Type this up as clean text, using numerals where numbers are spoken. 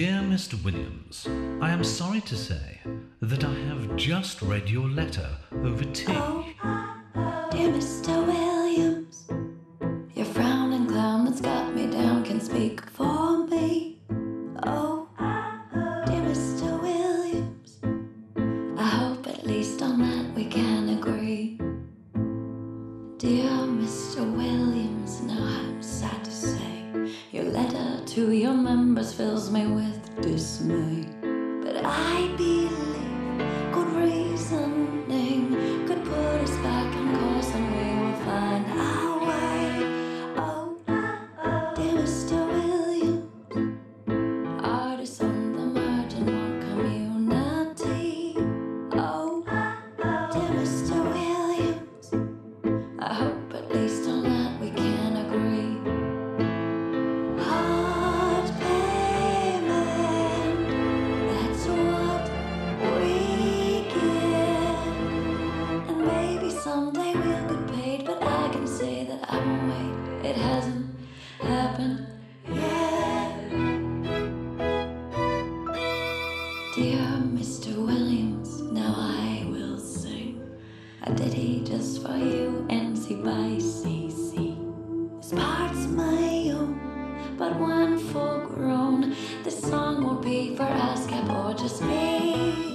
Dear Mr. Williams, I am sorry to say that I have just read your letter over tea. Oh, dear Mr. Williams, your frowning clown that's got me down can speak for me. Oh, dear Mr. Williams, I hope at least on that we can agree. Dear Mr. Williams, now I'm sad to say your letter to your members fills me with dismay. But I believe good reasoning could put us back on course and we will find our way. Oh, dear Mr. Williams, artists on the margin want community. Oh, dear Mr. Williams, I hope at least on that we can agree. Hard payment, that's what we get. And maybe someday we'll get paid, but I can say that I won't wait. It hasn't happened yet. Dear Mr. Williams, now I will sing a ditty just for you, MC by CC. This part's my own, but one full grown. This song won't be for ASCAP or just me.